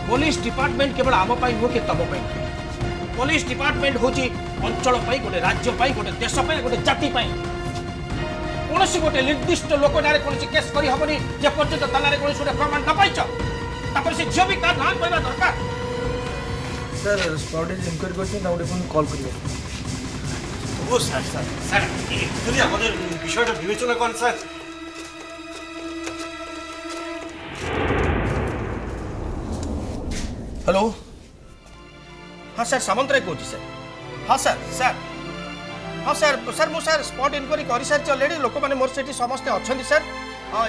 Police department केवल आम हो कि तम पुलिस डिपार्टमेंट हूँ अंचल गोटे राज्य गोटे देश गोटे जाति कौन गोटे निर्दिष्ट लोक ना कौन केस करहबनी जे पर्यंत थाना कौन गोटे प्रमाण न पाइच तापर से झील भी तार ना कहवा दरकार। सर स्पॉट इनक्वायरी करते ना गोटे कॉल करिए। ও স্যার স্যার স্যার একটুখানি আমাদের বিষয়টা বিবেচনা করেন স্যার। हेलो हाँ सर सामंतराय कौन सर। हाँ सर सर हाँ सर सर मु सर स्पॉट इनक्वायरी कर सारी अलरेडी लोक मैंने मोर से समस्ते अच्छा सर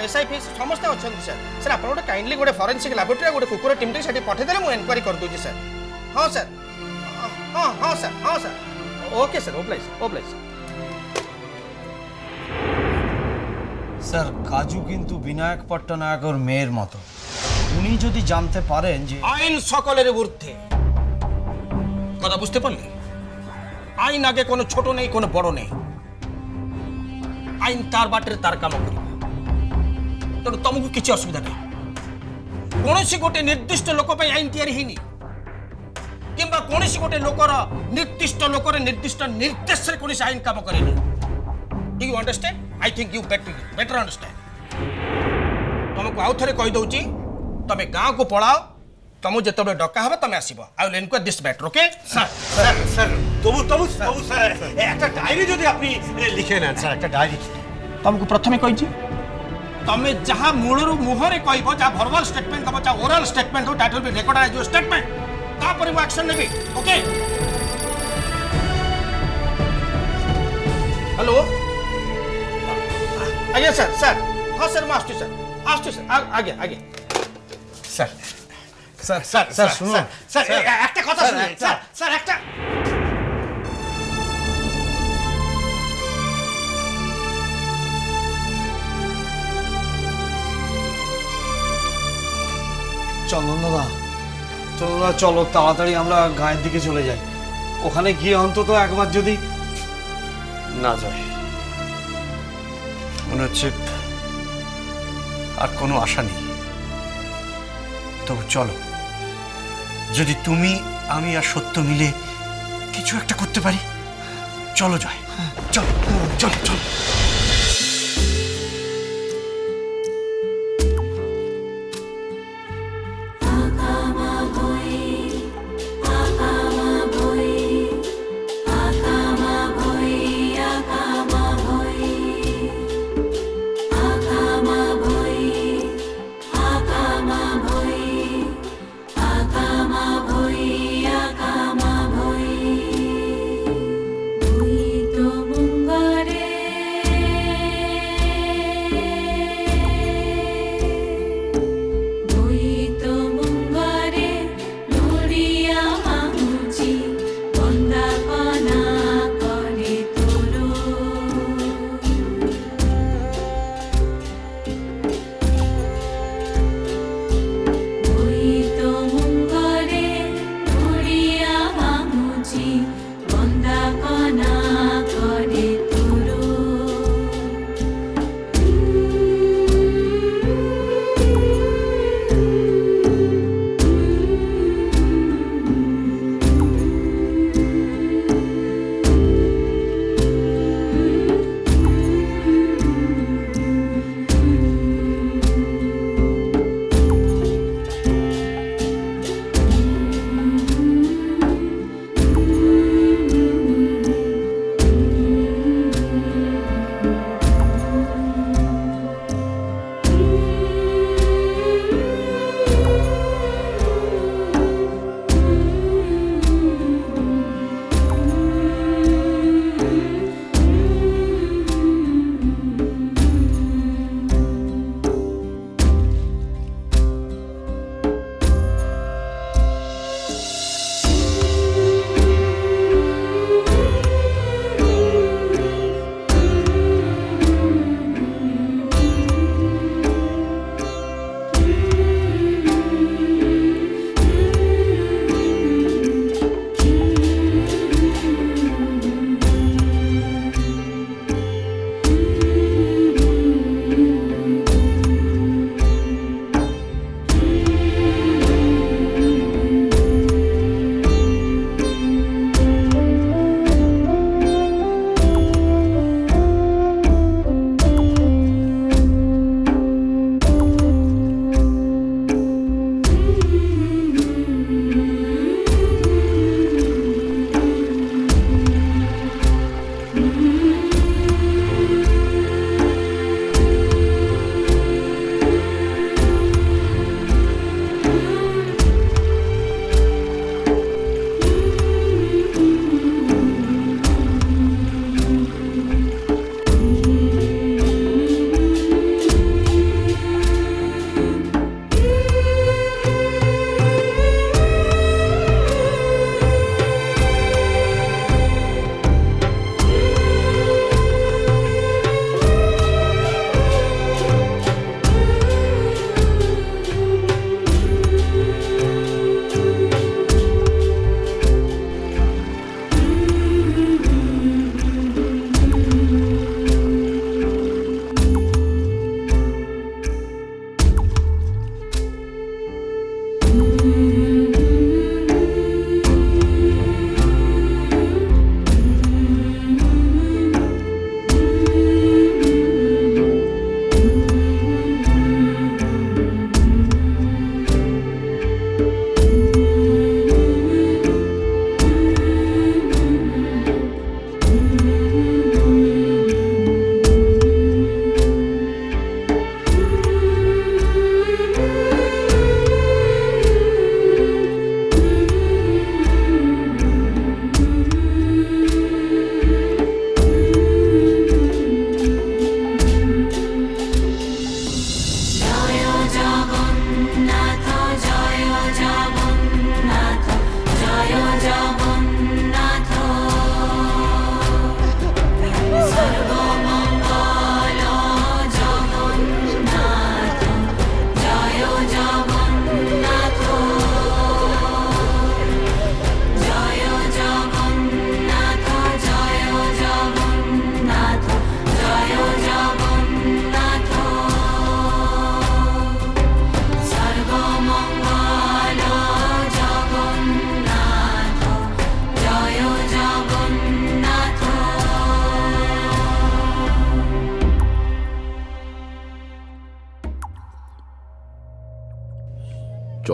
एसआईपी समस्ते अच्छा सर। सर आप गोटे काइंडली गोटे फॉरेंसिक लैबोरेटरी गोटे कुकुर टीम टी पठेदेले मुझे इनक्वायरी कर दूसरी सर। हाँ सर हाँ हाँ सर हाँ sir okay sir oblige oblige. Sir কাজু কিন্তু বিনায়ক পট্টনায়কর মেয়ের মতো, উনি যদি জানতে পারেন যে আইন সকলের ঊর্ধ্বে কথা বুঝতে পারলে আইন আগে কোনো ছোট নেই কোনো বড় নেই আইন তার বাটের তার কাম করিব তেণু তমକୁ କିଛି ଅସୁବିଧା ନାହିଁ କୌଣସି ଗୋଟେ ନିର୍ଦ୍ଦିଷ୍ଟ ଲୋକ ପାଇଁ ଆଇନ ତିଆରି ହେଇନି କିମ୍ବା କୌଣସି ଗୋଟେ ଲୋକର ନିର୍ଦ୍ଦିଷ୍ଟ ଲୋକର ନିର୍ଦ୍ଦିଷ୍ଟ ନିର୍ଦ୍ଦେଶରେ କୌଣସି ଆଇନ କାମ କରେନି। Do you understand? I think you better understand. तुमको आउ थे कहीदे तुम गाँव को पलाओ तुम जो डका हम तुम आसब I will inquire this matter okay. Sir sir sir তবু তবু তবু স্যার একটা ডায়েরি যদি আপনি লিখে নেন স্যার একটা ডায়েরি। तुमको प्रथम कही तुम जहाँ मूलर मुहरे कह जहाँ भर्बाल स्टेटमेंट दब जहाँ ओराल स्टेटमेंट हो that will be recorded as your statement तापर मु एक्शन नेबी ओके। हेलो आज्ञा सर सर हाँ सर मैं आसू सर आगे आगे স্যার স্যার স্যার স্যার শুনুন স্যার একটা কথা শুনুন স্যার স্যার একটা চন্দন দাদা চলো তাড়াতাড়ি আমরা গায়ের দিকে চলে যাই, ওখানে গিয়ে অন্তত একবার যদি না যায় মনে হচ্ছে আর কোনো আশা নেই। তবু চলো যদি তুমি আমি আর সত্য মিলে কিছু একটা করতে পারি চলো জয় চলো চলো চলো।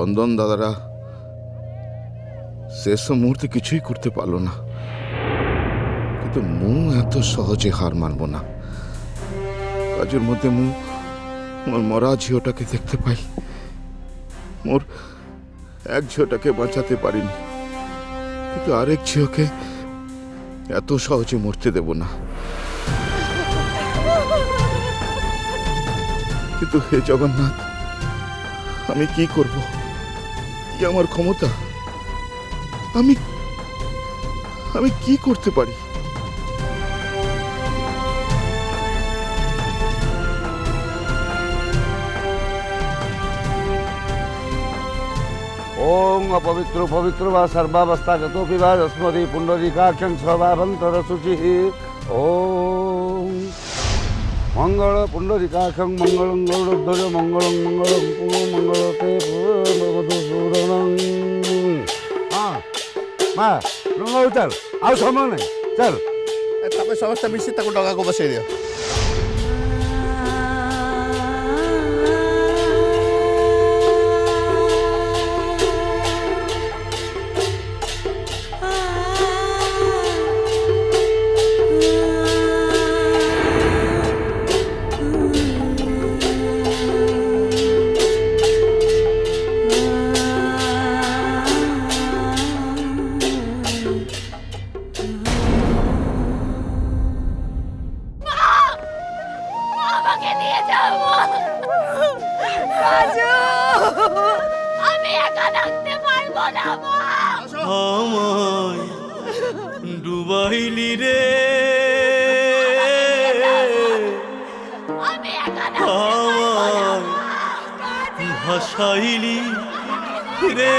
চন্দন দাদারা শেষ মুহূর্তে কিছুই করতে পারলো না, কিন্তু মু এত সহজে হার মানব না। কাজের মধ্যে মু মোর মরা ঝিওটাকে দেখতে পাই, মোর এক ঝিওটাকে বাঁচাতে পারিনি, কিন্তু আরেক ঝিওকে এত সহজে মরতে দেব না। কিন্তু হে জগন্নাথ, আমি কি করব? কি আমার ক্ষমতা? আমি কি করতে পারি? ওং অপবিত্র পবিত্র বা সর্বাবস্থাগত পিবা স্মরি পুণ্ডরীকাক্ষং স্বভাবন্তর শুচি। ওং মঙ্গল পুণ্ডরীকাক্ষং মঙ্গলং গৌরধ্বজ মঙ্গলং মঙ্গলং মঙ্গলতে মধুসূদনং। হ্যাঁ মা রঙ চাল, ଆଉ ସମୟ ନାହିଁ, ଚାଲ। ତମେ ସମସ୍ତେ ମିଶି ତାକୁ ଡଙ୍ଗାକୁ ବସେଇ ଦିଅ। আমাকে নিয়ে যাবো রাজু, আমি একা থাকতে পারবো না মা। আমায় ডুবাইলি রে, আমি একা থাকতে পারবো না আমায় ভাসাইলি রে।